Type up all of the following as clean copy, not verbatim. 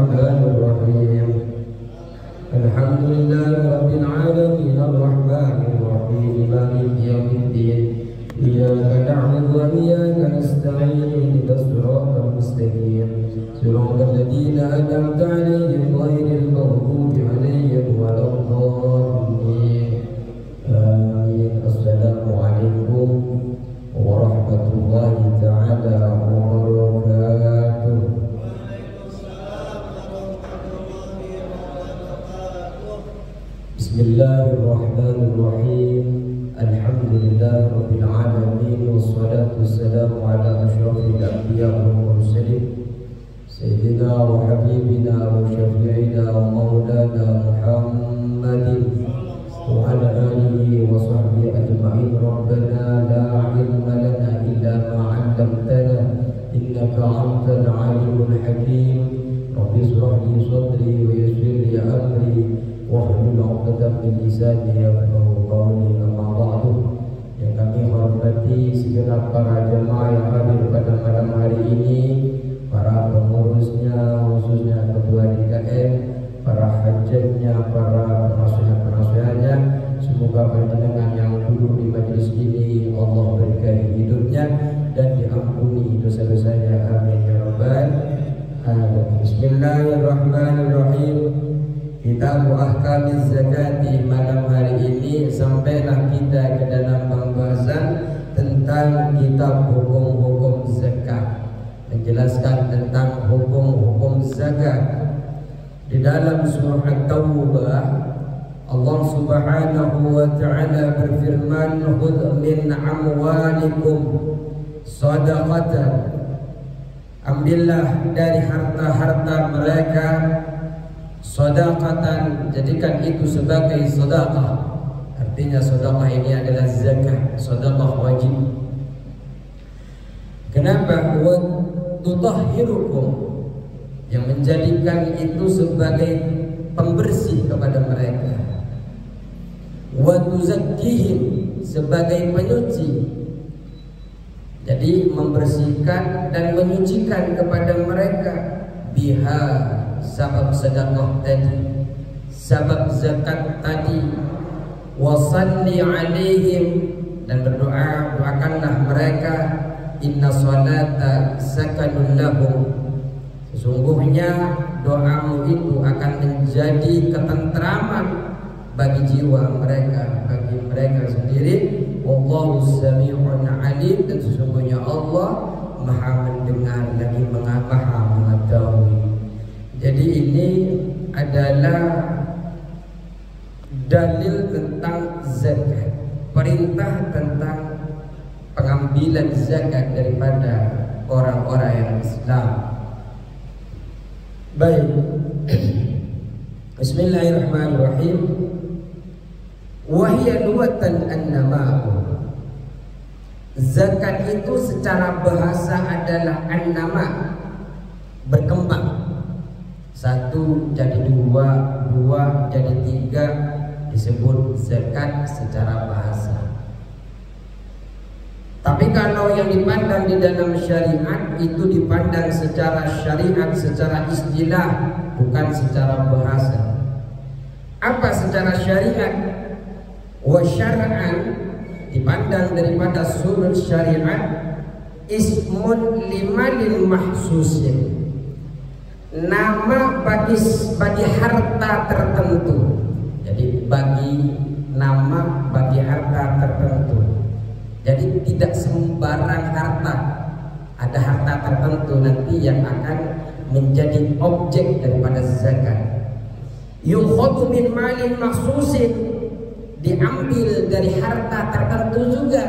Bismillahirrahmanirrahim. Alhamdulillahi alamin arrahmanirrahim maliki yaumiddin. Iyyaka na'budu wa iyyaka nasta'in ihdinas siratal mustaqim. Siratal ladzina an'amta 'alaihim ghairil maghdubi 'alaihim waladdallin. Amin. Assalamualaikum warahmatullahi ta'ala wabarakatuh. Bismillahirrahmanirrahim. Alhamdulillahi rabbil alamin wassalatu wassalamu ala asyrafil anbiya wal mursalin sayyidina wa habibina wa syafi'ina wa maulana Muhammadin wa ala alihi wa sahbihi ajma'in. Rabbana la ilma lana illa ma 'allamtana innaka antal alimul hakim. Rabbi ishrah li sadri wa yassir li amri wahlul 'uqdatam min lisani yafqahu qawli. Amma ba'du. Yang kami hormati segenap para jemaah yang hadir pada malam hari ini, para pengurusnya, khususnya ketua DKM, para hajatnya, para penasihat-penasihatnya. Semoga panjenengan yang duduk di majelis ini Allah berkahi hidupnya dan diampuni dosa-dosanya. Amin ya rabbal alamin. Bismillahirrahmanirrahim. Kitab Ahkamiz Zakati. Malam hari ini sampailah kita ke dalam pembahasan tentang kitab hukum-hukum zakat, menjelaskan tentang hukum-hukum zakat. Di dalam surah At-Taubah Allah Subhanahu wa ta'ala berfirman, "Khudh min amwalikum shadaqatan." Ambillah dari harta-harta mereka shadaqatan, jadikan itu sebagai sedekah. Artinya sedekah ini adalah zakat, sedekah wajib. Kenapa? Wa tutahhirukum, yang menjadikan itu sebagai pembersih kepada mereka. Wa tuzakkihim, sebagai penyuci. Jadi membersihkan dan menyucikan kepada mereka. Biha, sabab sedekah tadi, sabab zakat tadi. Wasalli alaihim, dan berdoa, doakanlah mereka. Inna salata sakanun lahum, sesungguhnya doamu itu akan menjadi ketentraman bagi jiwa mereka, bagi mereka sendiri. Wallahu sami'un alim, dan sesungguhnya Allah maha mendengar lagi maha mengetahui. Jadi ini adalah dalil tentang zakat, perintah tentang pengambilan zakat daripada orang-orang yang Islam. Baik. Bismillahirrahmanirrahim. Wahia luwatan an-nama'u. Zakat itu secara bahasa adalah an-nama', berkembang. Satu jadi dua, dua jadi tiga, disebut zakat secara bahasa. Tapi kalau yang dipandang di dalam syariat itu dipandang secara syariat, secara istilah, bukan secara bahasa. Apa secara syariat? Wa syar'an, dipandang daripada sudut syariat, ismun limalin mahsusin, nama bagi harta tertentu. Jadi bagi nama bagi harta tertentu. Jadi tidak sembarang harta. Ada harta tertentu nanti yang akan menjadi objek daripada zakat. Yukhadhu min malin mahsusin, diambil dari harta tertentu juga.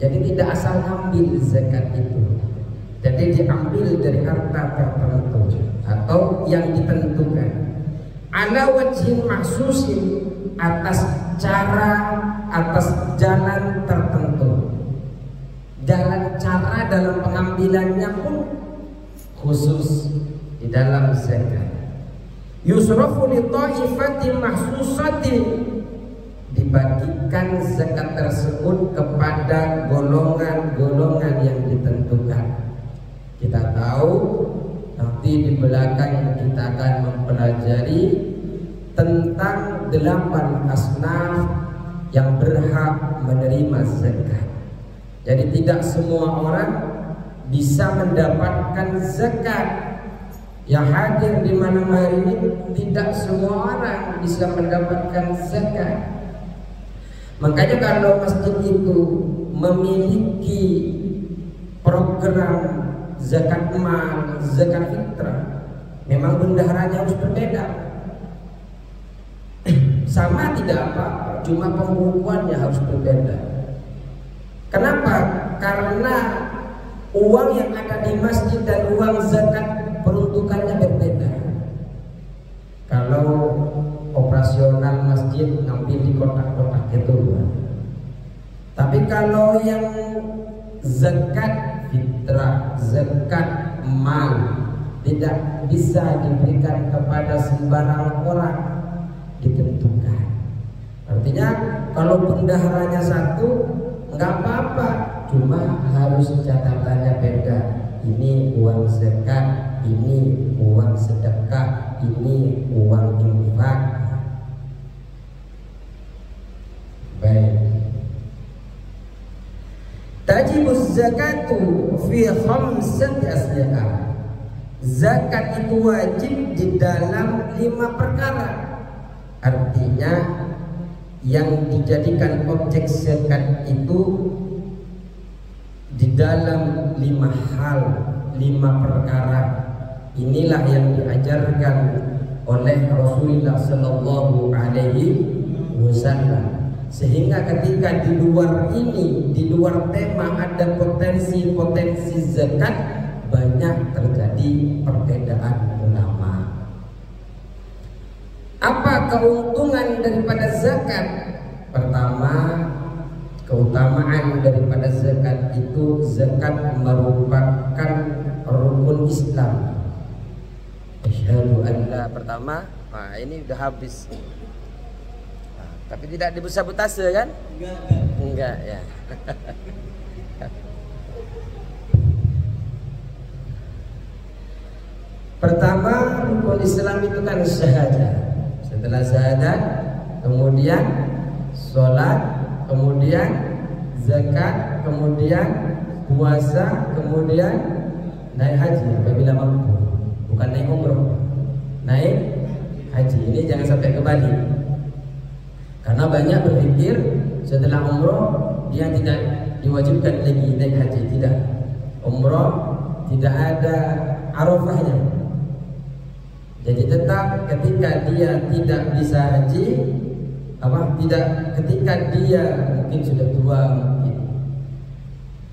Jadi tidak asal ambil zakat itu. Jadi diambil dari harta tertentu atau yang ditentukan. Ala wajhin mahsusin, atas cara, atas jalan tertentu. Jalan cara dalam pengambilannya pun khusus di dalam zakat. Yusrafu li ta'ifatin mahsusatin, dibagikan zakat tersebut kepada golongan-golongan yang ditentukan. Kita tahu Nanti di belakang kita akan mempelajari tentang 8 asnaf yang berhak menerima zakat. Jadi tidak semua orang bisa mendapatkan zakat. Yang hadir di malam hari ini tidak semua orang bisa mendapatkan zakat. Makanya kalau masjid itu memiliki program zakat mal, zakat fitrah, memang bendaharanya harus berbeda. Sama tidak apa-apa, cuma pembukuannya harus berbeda. Kenapa? Karena uang yang ada di masjid dan uang zakat peruntukannya berbeda. Kalau operasional masjid ngambil di kotak-kotak itu, tapi kalau yang zakat fitrah, zakat mal tidak bisa diberikan kepada sembarang orang, ditentukan. Artinya kalau bendaharanya satu nggak apa-apa, cuma harus catatannya beda. Ini uang zakat, ini uang sedekah, ini uang infak. Baik. Tajibuz zakatu fi khamsati asliha. Zakat itu wajib di dalam 5 perkara. Artinya yang dijadikan objek zakat itu di dalam 5 hal, 5 perkara. Inilah yang diajarkan oleh Rasulullah Sallallahu Alaihi Wasallam. Sehingga ketika di luar ini, di luar tema ada potensi-potensi zakat, banyak terjadi perbedaan ulama. Apa keuntungan daripada zakat? Pertama, keutamaan daripada zakat itu, zakat merupakan rukun Islam. Asyhadu an la, pertama, nah ini udah habis. Tapi tidak dibesar-betase kan? Enggak ya. Pertama, rukun Islam itu kan syahadat. Setelah syahadat, kemudian sholat, kemudian zakat, kemudian puasa, kemudian naik haji apabila mampu. Bukan naik umroh, naik haji. Ini jangan sampai kebalik. Karena banyak berpikir setelah umroh dia tidak diwajibkan lagi naik haji. Tidak. Umroh tidak ada arafahnya. Jadi tetap ketika dia tidak bisa haji, ketika dia mungkin sudah tua, mungkin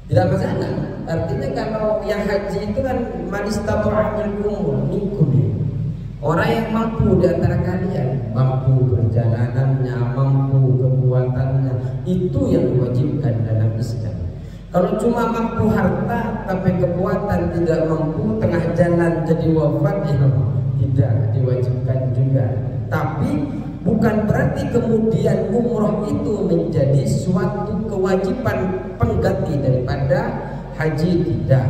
tidak masalah. Artinya kalau yang haji itu kan manistata'a minkum, orang yang mampu di antara kalian, mampu perjalanannya, mampu kekuatannya, itu yang diwajibkan dalam Islam. Kalau cuma mampu harta tapi kekuatan tidak mampu, tengah jalan jadi wafat, tidak diwajibkan juga. Tapi bukan berarti kemudian umroh itu menjadi suatu kewajiban pengganti daripada haji. Tidak.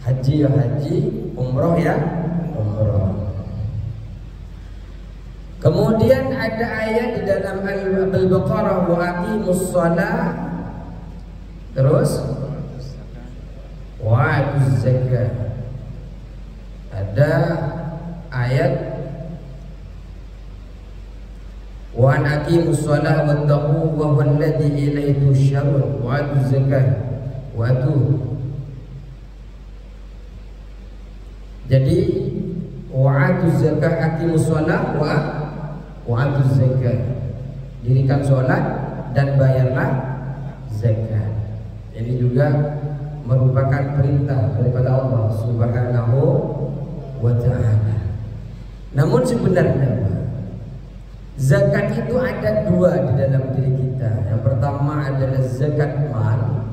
Haji ya haji, umroh ya umroh. Kemudian ada ayat di dalam Al-Baqarah, wa aqimus shalah, terus wa atuz zakat. Ada ayat wa an aqimus shalah wattaqu wa huwa alladhi ilayhi tusyarun wa atuz zakat wa atu. Jadi wa atuz zakat, aqimus shalah wa atuz zakat, dirikan sholat dan bayarlah zakat. Ini juga merupakan perintah daripada Allah Subhanahu wa ta'ala. Namun sebenarnya zakat itu ada 2 di dalam diri kita. Yang pertama adalah zakat mal,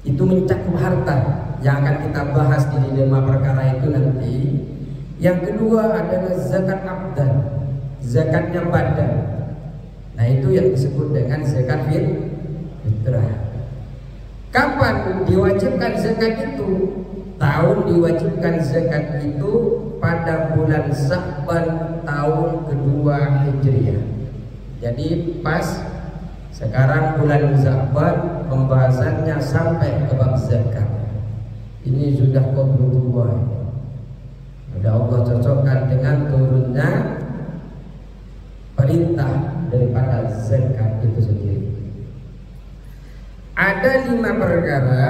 itu mencakup harta yang akan kita bahas di 5 perkara itu nanti. Yang kedua adalah zakat abdan, zakatnya badan. Nah itu yang disebut dengan zakat fitrah. Kapan diwajibkan zakat itu? tahun diwajibkan zakat itu pada bulan Sya'ban tahun kedua Hijriah. Jadi pas sekarang bulan Sya'ban pembahasannya sampai ke bab zakat. Ini sudah qablullah. Sudah Allah cocokkan dengan turunnya perintah daripada zakat itu sendiri. Ada 5 perkara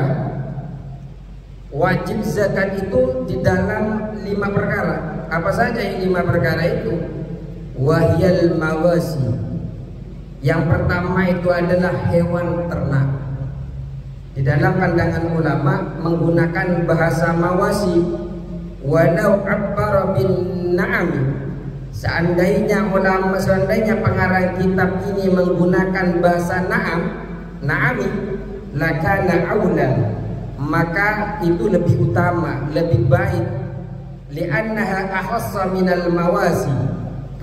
wajib zakat itu di dalam 5 perkara. Apa saja yang 5 perkara itu? Wahyal mawasi. Yang pertama itu adalah hewan ternak. Di dalam pandangan ulama menggunakan bahasa mawasi. Walau abbara bin na'am. Seandainya pengarang kitab ini menggunakan bahasa na'ami, lakana aula, maka itu lebih utama, lebih baik. Li'annaha akhassa minal mawasi,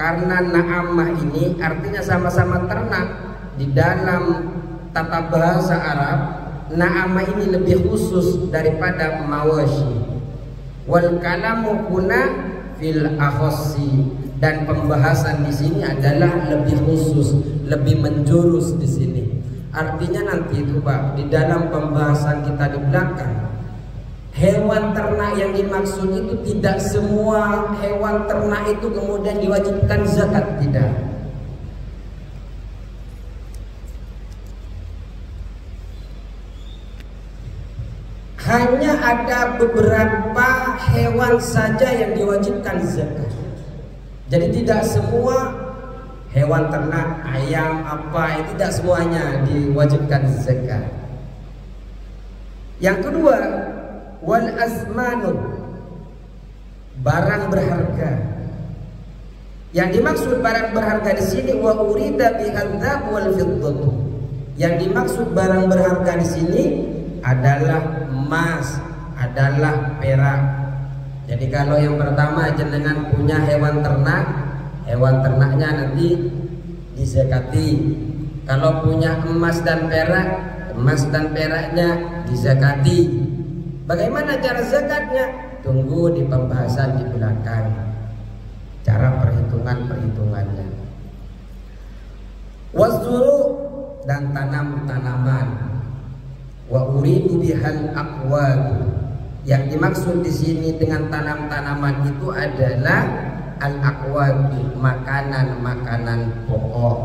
karena na'amah ini artinya sama-sama ternak. Di dalam tata bahasa Arab, na'amah ini lebih khusus daripada mawasi. Wal kalamu kuna fil akhassi, dan pembahasan di sini adalah lebih khusus, lebih menjurus di sini. Artinya nanti itu Pak, di dalam pembahasan kita di belakang, hewan ternak yang dimaksud itu tidak semua hewan ternak itu kemudian diwajibkan zakat, tidak. Hanya ada beberapa hewan saja yang diwajibkan zakat. Jadi tidak semua hewan ternak, ayam apa, tidak semuanya diwajibkan zakat. Yang kedua, wal azmanu, barang berharga. Yang dimaksud barang berharga di sini wa urida bihal dzahab wal fiddatu. Yang dimaksud barang berharga di sini adalah emas, adalah perak. Jadi kalau yang pertama jenengan punya hewan ternaknya nanti dizakati. Kalau punya emas dan peraknya dizakati. Bagaimana cara zakatnya? Tunggu di pembahasan di belakang. Cara perhitungannya. Wazuru, dan tanam-tanaman. Wa uridu bihal aqwad. Yang dimaksud di sini dengan tanam-tanaman itu adalah al-aqwad, makanan-makanan pokok.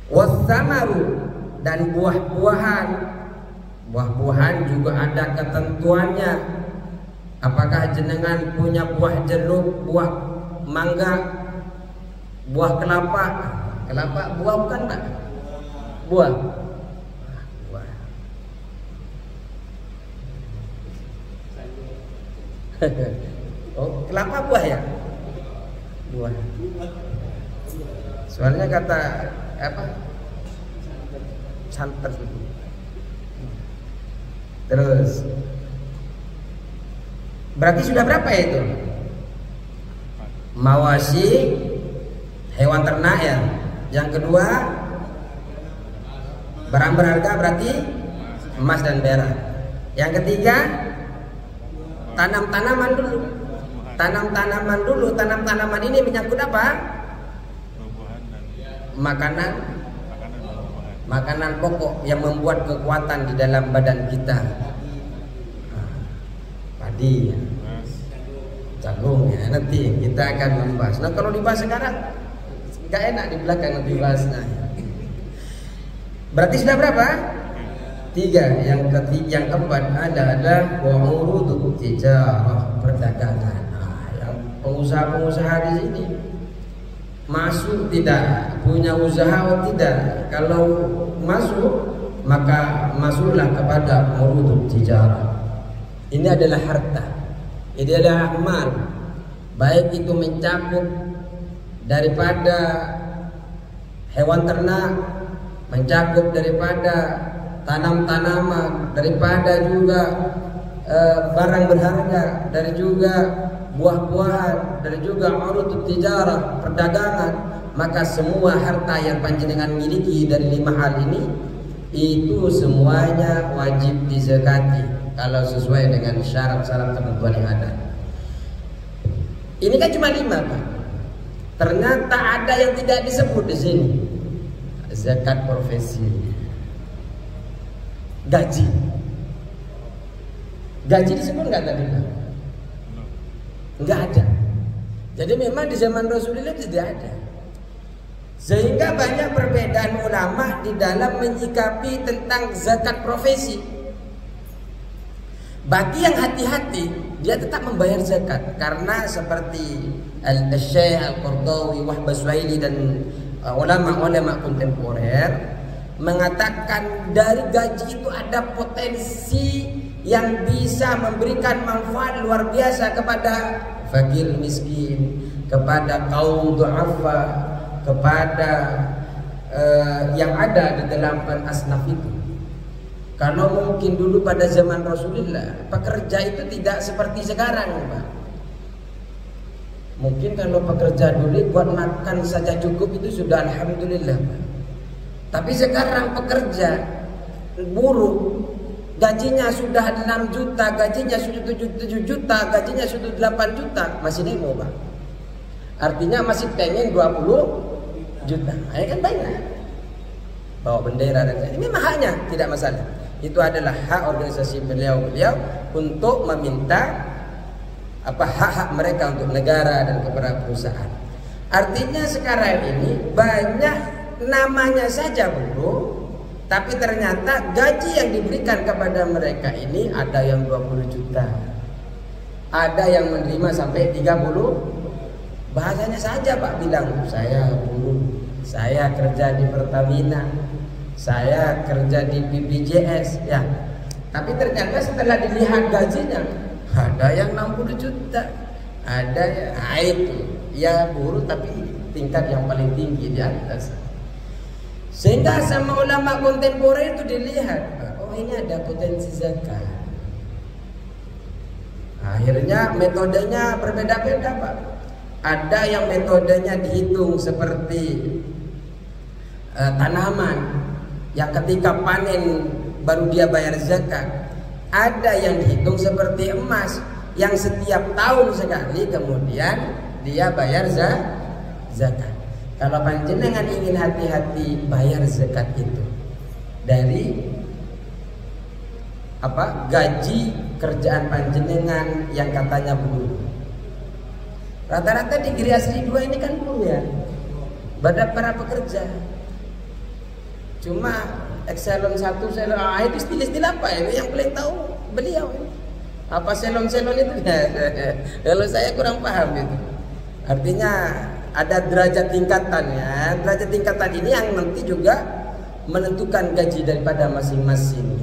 Wassamaru, dan buah-buahan. Buah-buahan juga ada ketentuannya. Apakah jenengan punya buah jeruk, buah mangga, buah kelapa? Kelapa buah bukan Pak? Buah. Oh, kelapa buah ya? Buah. Soalnya kata apa? Santan. Terus berarti sudah berapa ya itu? Mawasi, hewan ternak ya. Yang kedua, barang berharga berarti emas dan perak. Yang ketiga, tanam-tanaman dulu. Tanam-tanaman ini menyangkut apa? Makanan pokok yang membuat kekuatan di dalam badan kita. Padi, jagung ya, nanti kita akan membahas. Nah kalau dibahas sekarang nggak enak, di belakang nanti bahasnya. Berarti sudah berapa? 3. Yang keempat adalah urudut tijarah, perdagangan. Yang pengusaha-pengusaha di sini masuk tidak, punya usaha atau tidak. Kalau masuk maka masuklah kepada urudut tijarah. Ini adalah harta, ini adalah amal, baik itu mencakup daripada hewan ternak, mencakup daripada tanam-tanaman, daripada juga barang berharga, dari juga buah-buahan, dari juga urudut tijarah, perdagangan. Maka semua harta yang panjenengan miliki dari 5 hal ini itu semuanya wajib dizakati. kalau sesuai dengan syarat-syarat ketentuan yang ada. Ini kan cuma 5 Pak. Ternyata ada yang tidak disebut di sini. Zakat profesi, gaji disebut nggak tadi Pak? Nggak ada. Jadi memang di zaman Rasulullah tidak ada. Sehingga banyak perbedaan ulama di dalam menyikapi tentang zakat profesi. Bagi yang hati-hati, dia tetap membayar zakat karena seperti Al-Syekh Al-Qardawi, Wahbah Suhaili dan ulama-ulama kontemporer mengatakan dari gaji itu ada potensi yang bisa memberikan manfaat luar biasa kepada fakir miskin, kepada kaum du'afa, kepada yang ada di dalam asnaf itu. Kalau mungkin dulu pada zaman Rasulullah pekerja itu tidak seperti sekarang Pak. Mungkin kalau pekerja dulu buat makan saja cukup itu sudah alhamdulillah Pak. Tapi sekarang pekerja buruh gajinya sudah 6 juta, gajinya sudah 7 juta, gajinya sudah 8 juta, masih demo Pak. Artinya masih pengen 20 juta. Ini kan banyak. Bawa bendera dan ini memang haknya, tidak masalah. Itu adalah hak organisasi beliau untuk meminta hak-hak mereka untuk negara dan kepada perusahaan. Artinya sekarang ini banyak namanya saja buruh, tapi ternyata gaji yang diberikan kepada mereka ini ada yang 20 juta. Ada yang menerima sampai 30. Bahasanya saja Pak bilang, saya buruh, saya kerja di Pertamina, saya kerja di BPJS, ya. Tapi ternyata setelah dilihat gajinya, ada yang 60 juta, ada itu, ya buruh tapi tingkat yang paling tinggi di atas. Sehingga sama ulama kontemporer itu dilihat, oh ini ada potensi zakat. Akhirnya metodenya berbeda-beda Pak. Ada yang metodenya dihitung seperti tanaman yang ketika panen baru dia bayar zakat. Ada yang dihitung seperti emas yang setiap tahun sekali kemudian dia bayar zakat. Kalau panjenengan ingin hati-hati bayar zakat itu dari gaji kerjaan panjenengan yang katanya buruh. Rata-rata di Giri Asri 2 ini kan buruh ya, badan para pekerja. Cuma Excelon 1, Selon itu istilah apa ini yang paling tahu beliau ini. Apa Selon itu? Kalau saya kurang paham itu. Artinya ada derajat tingkatannya. Derajat tingkatan ini yang nanti juga menentukan gaji daripada masing-masing.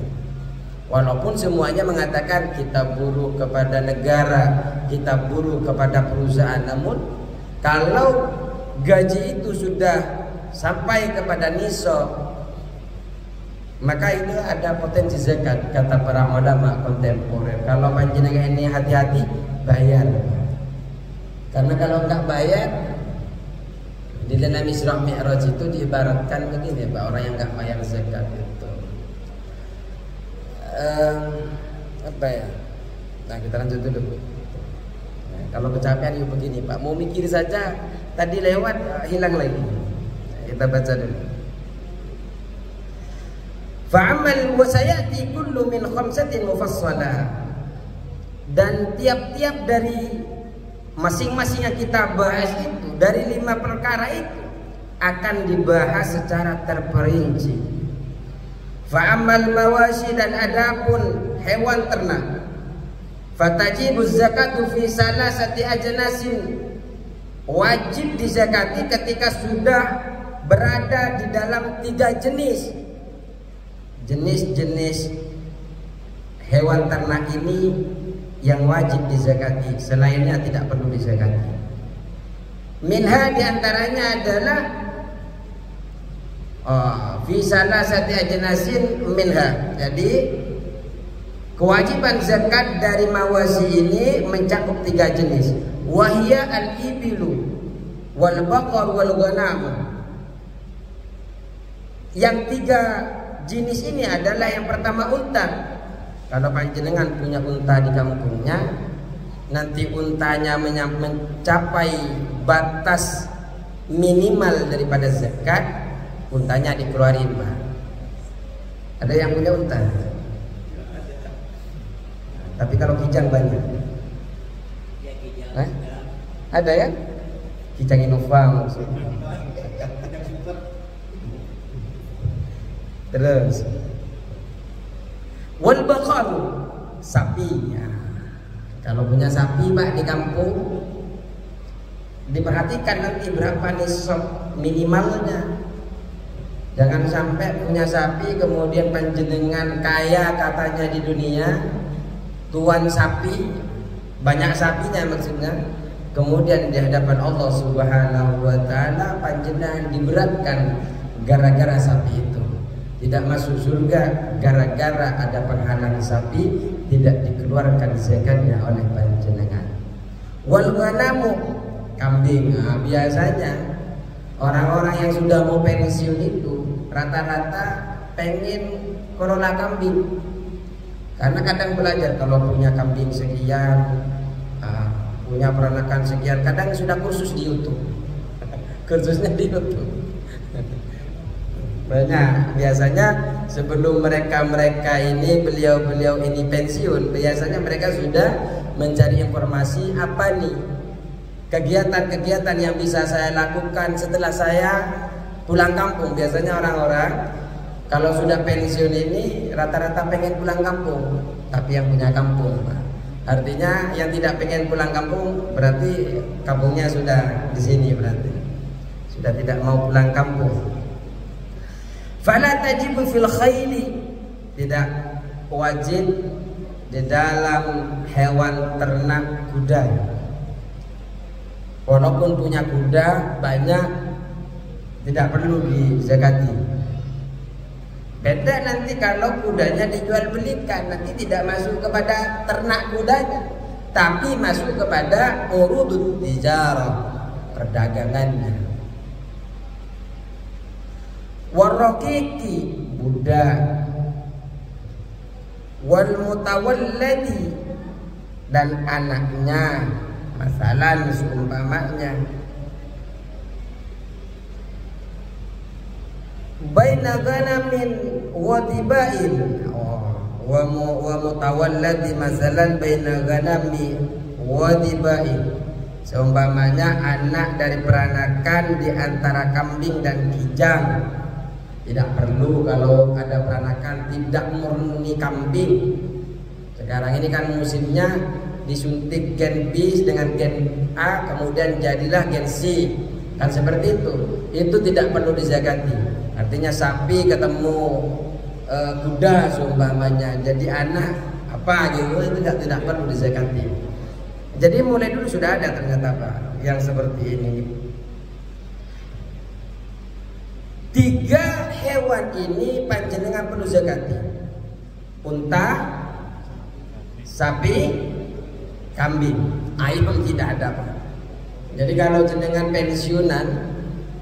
Walaupun semuanya mengatakan kita buruh kepada negara, kita buruh kepada perusahaan. Namun kalau gaji itu sudah sampai kepada nisab, maka itu ada potensi zakat, kata para ulama kontemporer. Kalau panjenengan ini hati-hati bayar. Karena kalau enggak bayar, di dalam Isra Mi'raj itu diibaratkan begini Pak, orang yang enggak bayar zakat itu apa ya? Nah kita lanjut dulu. Nah, kalau kecapean yuk begini Pak, mau mikir saja tadi lewat hilang lagi. Nah, kita baca dulu. Fa'amal wa sayati kullu min khamsatin mufassalah. Dan tiap-tiap dari masing-masing yang kita bahas itu, dari 5 perkara itu akan dibahas secara terperinci. Fa'amal mawashi, dan adapun hewan ternak, fatajibu zakatu fi salasati ajnasin, wajib dizakati ketika sudah berada di dalam 3 jenis hewan ternak ini yang wajib dizakati, selainnya tidak perlu dizakati. Minha diantaranya adalah fi salasati ajnasin minha. Jadi kewajiban zakat dari mawasi ini mencakup 3 jenis. Wahia al-ibilu wal baqar wal ghanam. Yang 3 jenis ini adalah yang pertama unta, Kalau panjenengan punya unta di kampungnya, nanti untanya mencapai batas minimal daripada zakat, untanya dikeluarin, Pak. Ada yang punya unta? Tapi kalau kijang banyak. Ada ya? Kijang Innova maksudnya. Terus wal baqaru, sapi. Ya. Kalau punya sapi Pak di kampung, diperhatikan nanti berapa nisab minimalnya. Jangan sampai punya sapi kemudian panjenengan kaya katanya di dunia, tuan sapi, banyak sapinya maksudnya, kemudian di hadapan Allah Subhanahu wa taala panjenengan diberatkan gara-gara sapi itu. Tidak masuk surga gara-gara ada penghalang sapi, tidak dikeluarkan zakatnya oleh panjenengan. Wal ghanamu, kambing. Nah, biasanya orang-orang yang sudah mau pensiun itu rata-rata pengen kelola kambing. Karena kadang belajar kalau punya kambing sekian, punya peranakan sekian, kadang sudah kursus di YouTube. Kursusnya di YouTube. Banyak. Biasanya sebelum mereka ini beliau ini pensiun, biasanya mereka sudah mencari informasi apa nih kegiatan-kegiatan yang bisa saya lakukan setelah saya pulang kampung. Biasanya orang-orang kalau sudah pensiun ini rata-rata pengen pulang kampung, tapi yang punya kampung, Pak. Artinya yang tidak pengen pulang kampung berarti kampungnya sudah di sini, berarti sudah tidak mau pulang kampung. Fala tajibu fil khayli, tidak wajib di dalam hewan ternak kuda. Walaupun punya kuda banyak, tidak perlu dizakati. Beda nanti kalau kudanya dijual belikan, nanti tidak masuk kepada ternak kudanya, tapi masuk kepada urudut tijarah, perdagangannya. Warraqiqi, budak. Wal mutawalladi, dan anaknya. Masalan seumpamanya baina ghanamin wa tibain, wa mutawalladi masalan baina ghanami wa tibain, seumpamanya anak dari peranakan di antara kambing dan kijang. Tidak perlu kalau ada peranakan tidak murni kambing. Sekarang ini kan musimnya disuntik gen B dengan gen A, kemudian jadilah gen C, kan seperti itu. Itu tidak perlu dizakati. Artinya sapi ketemu kuda seumpamanya jadi anak apa gitu, itu tidak perlu dizakati. Jadi mulai dulu sudah ada ternyata Pak yang seperti ini. 3 hewan ini panjenengan perlu zakati: unta, sapi, kambing. Ayam tidak ada Pak. Jadi kalau jenengan pensiunan,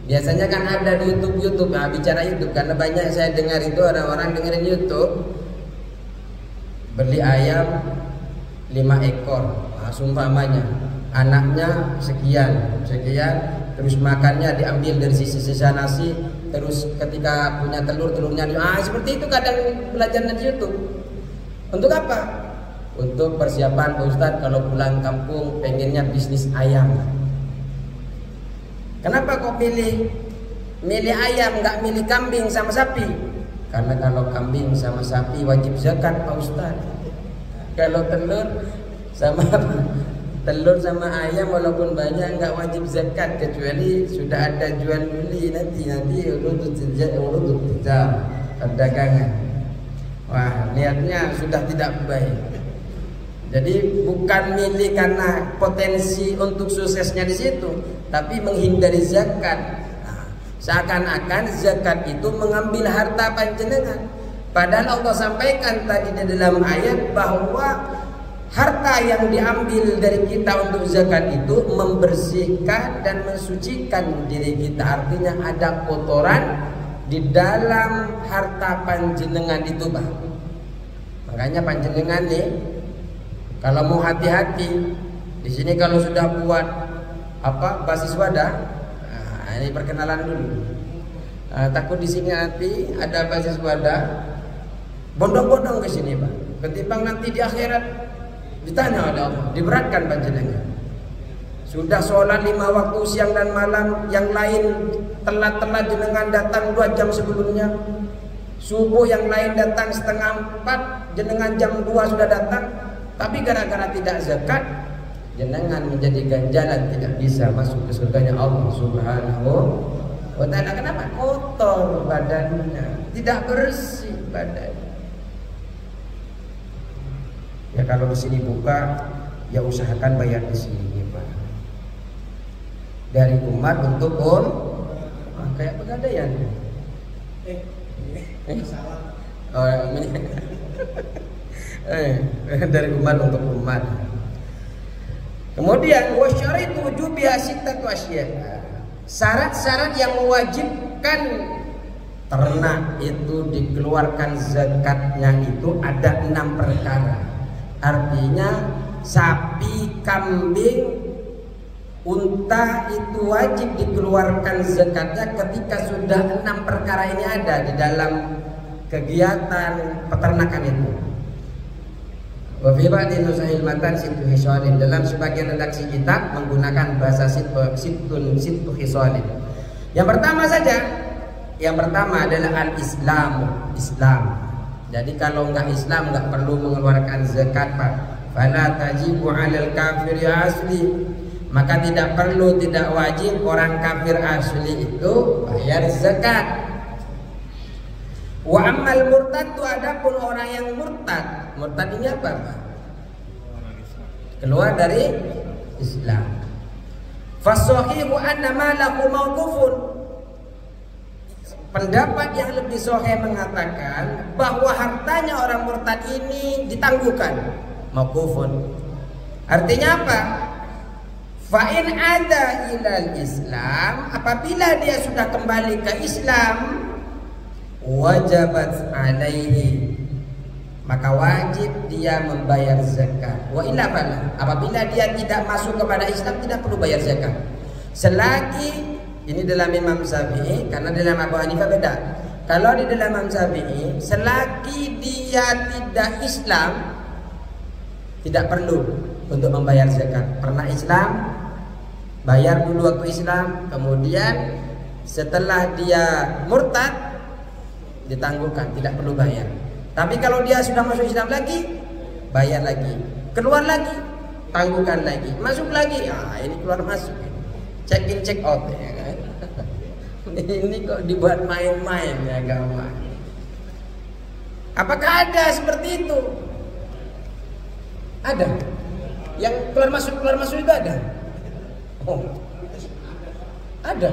biasanya kan ada di YouTube, bicara YouTube, karena banyak saya dengar itu orang-orang dengerin YouTube, beli ayam 5 ekor, sumpamanya anaknya sekian, terus makannya diambil dari sisa-sisa nasi, terus ketika punya telurnya seperti itu kadang belajar di YouTube. Untuk apa? Untuk persiapan Pak Ustadz kalau pulang kampung pengennya bisnis ayam. Kenapa kok milih ayam nggak milih kambing sama sapi? Karena kalau kambing sama sapi wajib zakat Pak Ustadz. Kalau telur sama ayam walaupun banyak nggak wajib zakat, kecuali sudah ada jual beli nanti urut tijar perdagangan. Wah, niatnya sudah tidak baik. Jadi bukan milih karena potensi untuk suksesnya di situ, tapi menghindari zakat. Nah, seakan-akan zakat itu mengambil harta panjenengan. Padahal Allah sampaikan tadi di dalam ayat bahwa harta yang diambil dari kita untuk zakat itu membersihkan dan mensucikan diri kita. Artinya ada kotoran di dalam harta panjenengan itu, Pak. Makanya panjenengan nih kalau mau hati-hati di sini, kalau sudah buat basis wadah, nah, ini perkenalan dulu. Takut di sini nanti ada basis wadah, bondong-bondong ke sini Pak. Ketimbang nanti di akhirat ditanya oleh Allah, diberatkan panjenengan. Sudah sholat 5 waktu siang dan malam, yang lain telat-telat jenengan datang 2 jam sebelumnya. Subuh yang lain datang setengah 4, jenengan jam 2 sudah datang. Tapi gara-gara tidak zakat, jenengan menjadi ganjalan, tidak bisa masuk ke surganya Allah Subhanahu wa ta'ala. Kenapa? Kotor badannya, tidak bersih badannya. Ya kalau di sini buka, ya usahakan bayar di sini Pak. Dari umat untuk kayak pegadaian. Dari umat untuk umat. Kemudian wasyaritu wujubiha sittatu asya. Syarat-syarat yang mewajibkan ternak itu dikeluarkan zakatnya itu ada 6 perkara. Artinya sapi, kambing, unta itu wajib dikeluarkan zakatnya ketika sudah 6 perkara ini ada di dalam kegiatan peternakan itu. Wa fi ba'di nusahil matan sittu hisalin, dalam sebagian redaksi kitab menggunakan bahasa sittu hisalin. Yang pertama adalah al-Islam. Jadi kalau enggak Islam enggak perlu mengeluarkan zakat Pak. Fala tajibu 'alal kafir asli. Maka tidak perlu, tidak wajib orang kafir asli itu bayar zakat. Wa ammal murtad, itu adapun orang yang murtad. Murtad ini apa Pak? Keluar dari Islam. Fasahihu anna malahu mawqufun. Pendapat yang lebih sahih mengatakan bahwa hartanya orang murtad ini ditangguhkan. Mawqufun. Artinya apa? Fa'in ada ilal Islam, apabila dia sudah kembali ke Islam, wajabat alaihi, maka wajib dia membayar zakat. Wa illa fala, apabila dia tidak masuk kepada Islam tidak perlu bayar zakat. Selagi ini dalam Imam Syafi'i, karena dalam Abu Hanifah beda. Kalau di dalam Imam Syafi'i, selagi dia tidak Islam tidak perlu untuk membayar zakat. Pernah Islam, bayar dulu waktu Islam, kemudian setelah dia murtad ditangguhkan, tidak perlu bayar. Tapi kalau dia sudah masuk Islam lagi, bayar lagi. Keluar lagi, tangguhkan lagi. Masuk lagi, ini keluar masuk. Check in check out ya kan? Ini kok dibuat main-main ya agama. Apakah ada seperti itu? Ada. Yang keluar masuk itu ada. Oh, ada.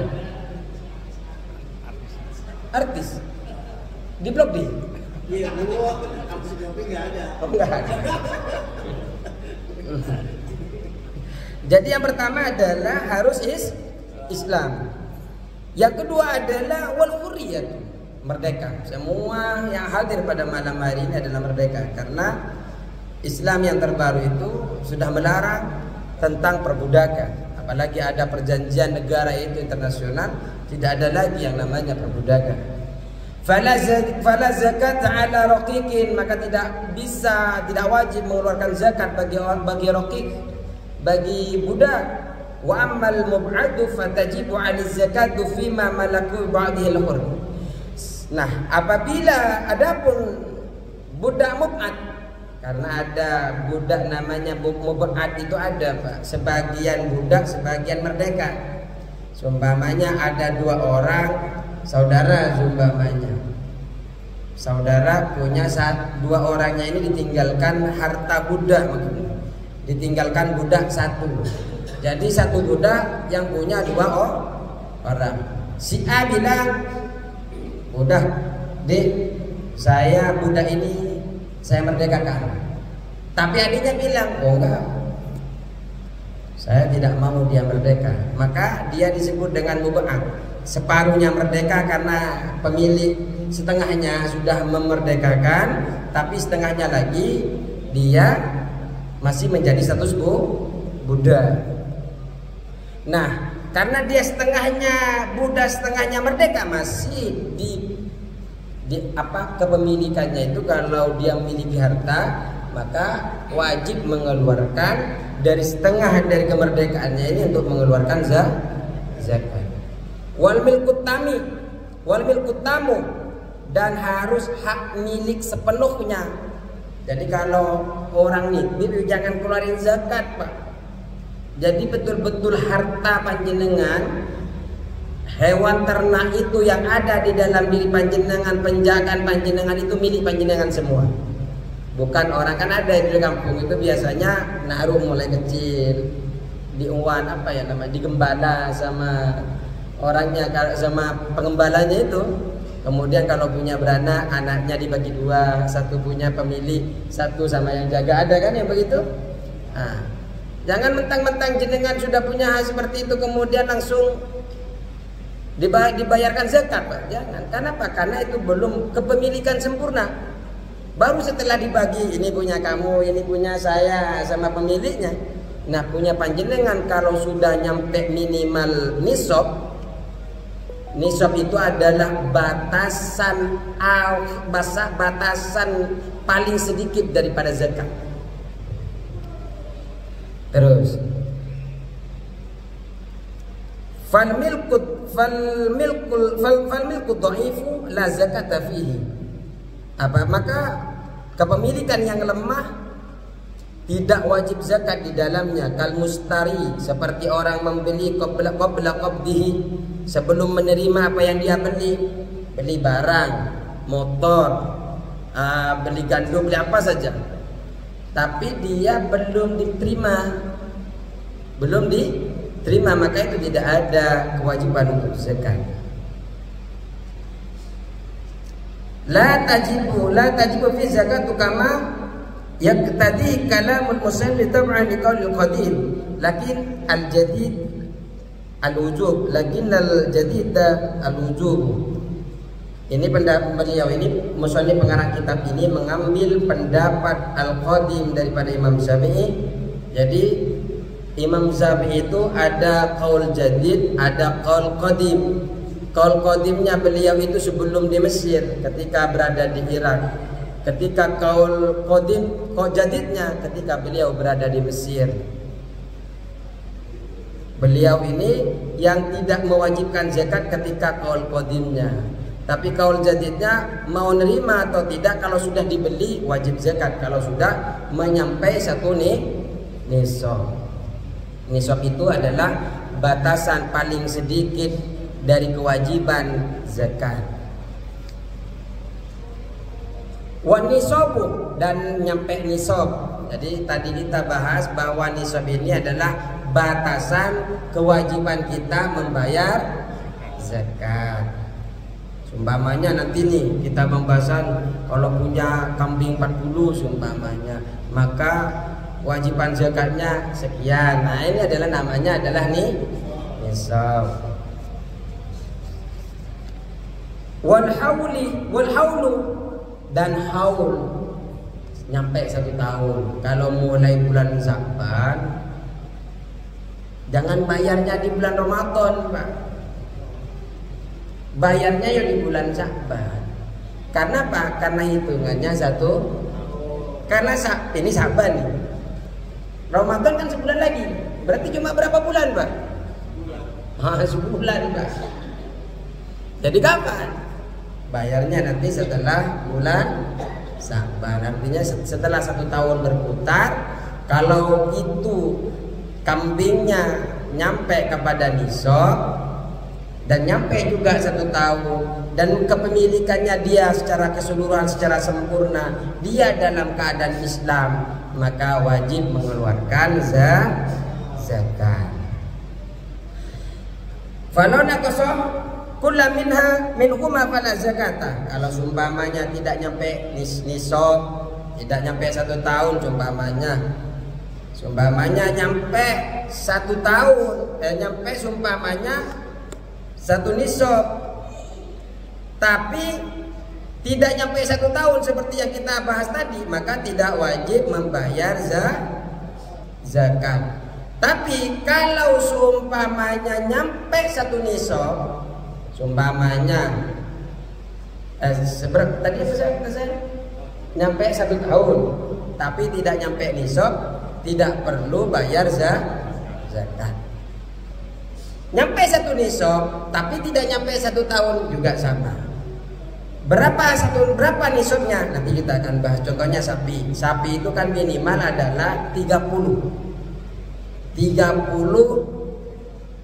Artis di blog D. Iya, dulu kampus Jopi nggak ada. Oh, nggak ada. Jadi yang pertama adalah harus Islam. Yang kedua adalah wal hurriyah, merdeka. Semua yang hadir pada malam hari ini adalah merdeka, karena Islam yang terbaru itu sudah melarang tentang perbudakan. Apalagi ada perjanjian negara itu internasional, tidak ada lagi yang namanya perbudakan. Fala zakat ala raqiqin, maka tidak wajib mengeluarkan zakat bagi raqiq, bagi budak. Wa ammal mub'adu fatajibu 'ala zakatu fima malaku ba'dihil hur. Nah, apabila adapun budak mub'ad, karena ada budak namanya mub'ad itu ada Pak, sebagian budak sebagian merdeka. Seumpamanya ada 2 orang saudara, saudara punya 2 orangnya ini ditinggalkan harta budak, ditinggalkan budak 1. Jadi 1 budak yang punya 2 orang. Si A bilang, udah Dik, saya budak ini saya merdekakan. Tapi adiknya bilang, oh enggak, saya tidak mau dia merdeka. Maka dia disebut dengan mub'ad. Separuhnya merdeka karena pemilik setengahnya sudah memerdekakan, tapi setengahnya lagi dia masih menjadi status budak. Nah, karena dia setengahnya budak, setengahnya merdeka, masih di kepemilikannya itu, kalau dia memiliki harta maka wajib mengeluarkan dari setengah dari kemerdekaannya ini untuk mengeluarkan zakat. Wal milkut tamu, dan harus hak milik sepenuhnya. Jadi kalau orang nitip jangan keluarin zakat, Pak. Jadi betul-betul harta panjenengan, hewan ternak itu yang ada di dalam diri panjenengan, penjagaan panjenengan itu milik panjenengan semua. Bukan orang, kan ada di kampung itu biasanya naruh mulai kecil di uan digembala sama orangnya, sama pengembalanya itu. Kemudian kalau punya beranak, anaknya dibagi dua, satu punya pemilik, satu sama yang jaga. Ada kan yang begitu? Nah, jangan mentang-mentang jenengan sudah punya hal seperti itu kemudian langsung dibayarkan zakat, Pak. Jangan. Kenapa? Karena itu belum kepemilikan sempurna. Baru setelah dibagi, ini punya kamu, ini punya saya sama pemiliknya. Nah, punya panjenengan kalau sudah nyampe minimal nisab. Nisab itu adalah batasan paling sedikit daripada zakat. Terus fal milku dhaifu la zakata fihi. Maka kepemilikan yang lemah tidak wajib zakat di dalamnya. Kal mustari, seperti orang membeli qabla qabdihi, sebelum menerima apa yang dia beli barang, motor, beli gandum, beli apa saja, tapi dia belum diterima, maka itu tidak ada kewajiban untuk zakat. La tajibu fi zakatu kama yaqtadi kalamul musannif tab'an liqaulil qadim, lakin al-jadid al-wujub, lakin al-jadid al-wujub. Ini pendapat beliau, ini musannif pengarang kitab ini mengambil pendapat al-qadim daripada Imam Syafi'i. Jadi Imam Syafi'i itu ada qaul jadid, ada qaul qadim. Qaul qadimnya beliau itu sebelum di Mesir, ketika berada di Irak. Ketika qaul jadidnya ketika beliau berada di Mesir. Beliau ini yang tidak mewajibkan zakat ketika qaul qadimnya. Tapi qaul jadidnya mau nerima atau tidak, kalau sudah dibeli wajib zakat, kalau sudah menyampai satu nisab. Nisab itu adalah batasan paling sedikit dari kewajiban zakat. Wan nisabu, dan nyampe nisab. Jadi tadi kita bahas bahwa nisab ini adalah batasan kewajiban kita membayar zakat. Sumpamanya nanti nih kita pembahasan kalau punya kambing 40 sumpamanya, maka kewajiban zakatnya sekian. Nah, ini adalah namanya nisab. Wal haulu, dan haul nyampe 1 tahun. Kalau mulai bulan Sya'ban, jangan bayarnya di bulan Ramadan, Pak. Bayarnya ya di bulan Sya'ban. Karena apa? Karena hitungannya karena ini Sya'ban nih. Ramadan kan sebulan lagi. Berarti cuma berapa bulan, Pak? Sebulan, Pak. Jadi kapan? Bayarnya nanti setelah bulan Sya'ban. Artinya setelah 1 tahun berputar, kalau itu kambingnya nyampe kepada nisab dan nyampe juga 1 tahun, dan kepemilikannya dia secara keseluruhan, secara sempurna, dia dalam keadaan Islam, maka wajib mengeluarkan zakat. Falona kosong kulla minhuma fala zakata. Kalau sumpamanya tidak nyampe nisab, tidak nyampe 1 tahun, sumpamanya nyampe 1 tahun, nyampe sumpamanya 1 nisab, tapi tidak nyampe 1 tahun seperti yang kita bahas tadi, maka tidak wajib membayar zakat. Tapi kalau seumpamanya nyampe 1 nisab, seumpamanya tadi saya nyampe 1 tahun, tapi tidak nyampe nisab, tidak perlu bayar zakat. Nyampe 1 nisab, tapi tidak nyampe 1 tahun juga sama. Berapa nisabnya? Nanti kita akan bahas. Contohnya sapi. Sapi itu kan minimal adalah 30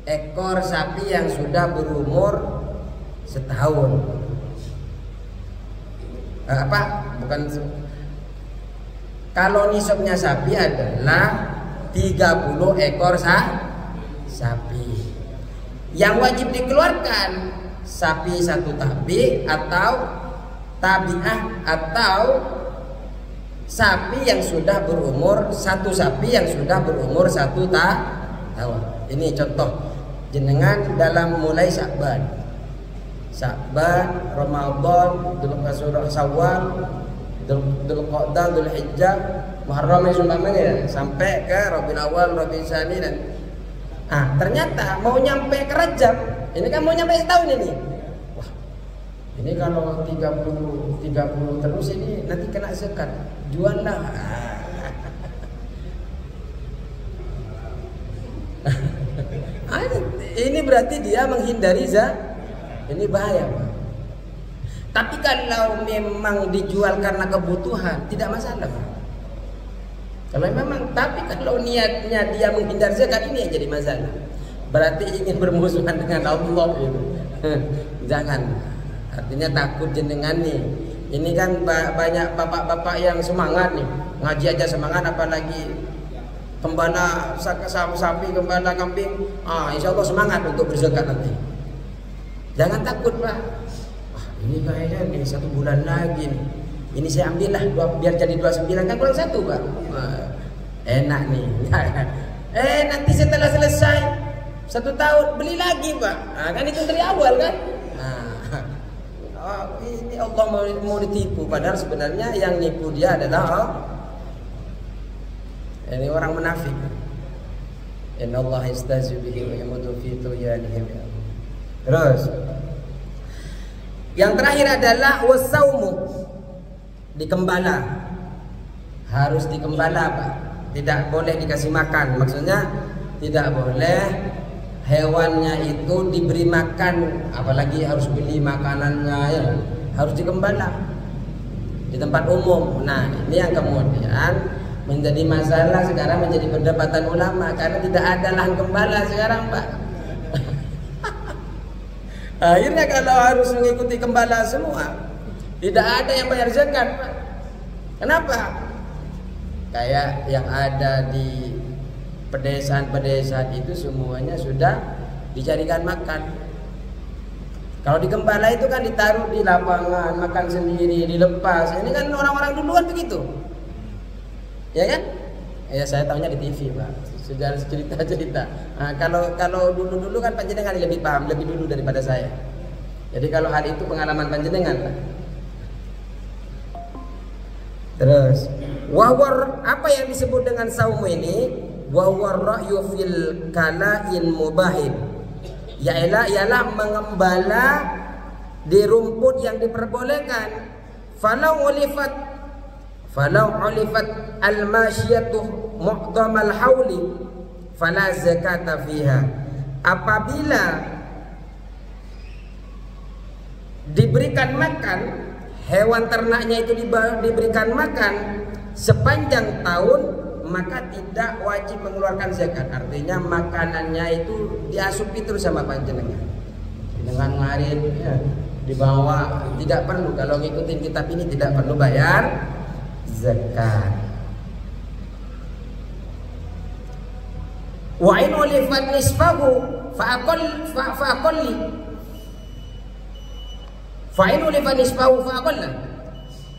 ekor sapi yang sudah berumur setahun. Kalau nisabnya sapi adalah 30 ekor sapi. Yang wajib dikeluarkan sapi 1 tabi atau tabiah, atau sapi yang sudah berumur 1 sapi yang sudah berumur 1 tahun. Ini contoh jenengan dalam mulai Sya'ban, Ramadan, Syawal, Dzulqa'dah, Dzulhijjah, Muharram ya, sampai ke Rabiul Awal, Rabiul Tsani dan ternyata mau nyampe ke Rajab. Ini kan mau nyampe setahun ini. Wah, ini kalau 30 terus ini nanti kena zakat. Juallah. Ini berarti dia menghindari zakat. Ini bahaya, Pak. Tapi kalau memang dijual karena kebutuhan, tidak masalah, Pak. Kalau memang, tapi kalau niatnya dia menghindar zakat, ini yang jadi masalah. Berarti ingin bermusuhan dengan Allah gitu. Jangan. Artinya takut jenengan nih. Ini kan banyak bapak-bapak yang semangat nih, ngaji aja semangat, apalagi gembala sapi, gembala kambing. Insya Allah semangat untuk berzakat nanti. Jangan takut, Pak. Wah, ini kayaknya nih 1 bulan lagi nih. Ini saya ambil lah biar jadi 29, kan kurang 1, Pak. Enak nih. Nanti setelah selesai 1 tahun beli lagi, Pak. Kan itu dari awal kan. Ini Allah mau ditipu, padahal sebenarnya yang nipu dia adalah ini orang munafik. Inna Allah yastahzi bihi wa yamutu fi tuyanihim. Terus yang terakhir adalah wasaumu, dikembala. Harus dikembala, Pak. Tidak boleh dikasih makan. Maksudnya tidak boleh hewannya itu diberi makan, apalagi harus beli makanannya ya. Harus dikembala di tempat umum. Nah, ini yang kemudian menjadi masalah sekarang, menjadi perdebatan ulama karena tidak ada lahan gembala sekarang, Pak. Akhirnya kalau harus mengikuti gembala semua, tidak ada yang bayar zakat, Pak. Kenapa? Kayak yang ada di pedesaan-pedesaan itu semuanya sudah dijadikan makan. Kalau di gembala itu kan ditaruh di lapangan, makan sendiri, dilepas. Ini kan orang-orang duluan begitu, ya kan? Ya saya tahunya di TV, Pak. Sejarah cerita-cerita. Kalau dulu kan panjenengan lebih paham, lebih dulu daripada saya. Jadi kalau hal itu pengalaman panjenengan, Pak. Terus, wawar apa yang disebut dengan saum ini? Wawar ra'yu fil kala'in mubahin. Ialah mengembala di rumput yang diperbolehkan. Falau ulifat al-masyiyatu muqdamal hauli fala zakata fiha. Apabila diberikan makan, hewan ternaknya itu diberikan makan sepanjang tahun, maka tidak wajib mengeluarkan zakat. Artinya makanannya itu diasupi terus sama panjenengan. Dengan ngarit ya, dibawa, tidak perlu. Kalau ngikutin kitab ini tidak perlu bayar zakat. Wa in ulifat nisfahu fa'aqalli. Fa in ulifat nisfahu fa'aqalla.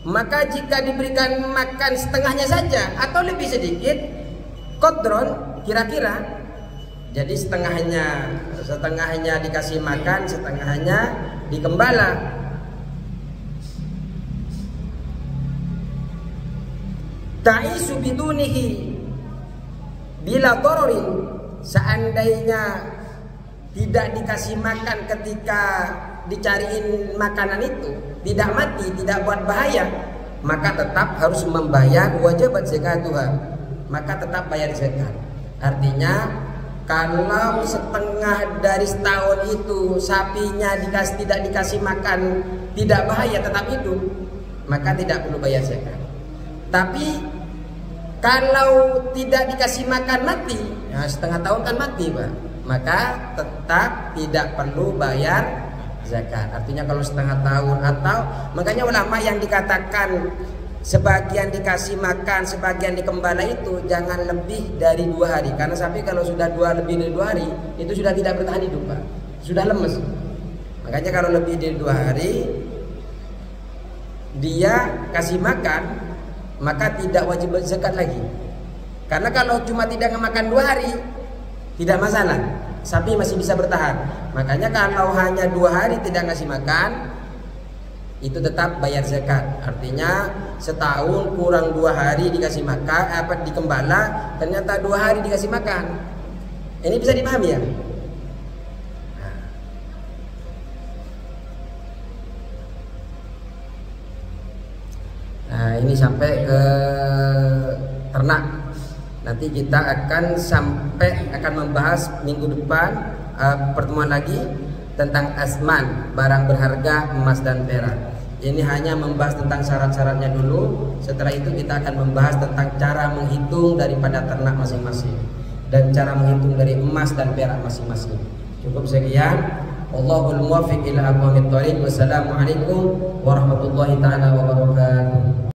Maka jika diberikan makan setengahnya saja atau lebih sedikit, qadron, kira-kira. Jadi setengahnya dikasih makan, setengahnya dikembala. ta'isu bidunihi bila dararin, seandainya tidak dikasih makan ketika dicariin makanan itu, tidak mati, tidak buat bahaya, maka tetap harus membayar wajibat zakatuha, maka tetap bayar zakat. Artinya kalau setengah dari setahun itu sapinya tidak dikasih makan, tidak bahaya, tetap hidup, maka tidak perlu bayar zakat. Tapi kalau tidak dikasih makan mati, ya setengah tahun kan mati, Pak, maka tetap tidak perlu bayar zakat. Artinya kalau setengah tahun, atau makanya ulama yang dikatakan sebagian dikasih makan, sebagian dikembala itu jangan lebih dari 2 hari. Karena sapi kalau sudah lebih dari 2 hari itu sudah tidak bertahan hidup, Pak, sudah lemes. Makanya kalau lebih dari 2 hari dia kasih makan, maka tidak wajib zakat lagi. Karena kalau cuma tidak makan 2 hari tidak masalah, sapi masih bisa bertahan. Makanya kalau hanya 2 hari tidak ngasih makan, itu tetap bayar zakat. Artinya setahun kurang 2 hari dikasih makan, dikembala, ternyata 2 hari dikasih makan. Ini bisa dipahami ya? Nah, ini sampai ke ternak. Nanti kita akan membahas minggu depan pertemuan lagi tentang asman, barang berharga emas dan perak. Ini hanya membahas tentang syarat-syaratnya dulu. Setelah itu kita akan membahas tentang cara menghitung daripada ternak masing-masing dan cara menghitung dari emas dan perak masing-masing. Cukup sekian. Allahul muwaffiq ila aqwamit thoriq. Wassalamualaikum warahmatullahi taala wabarakatuh.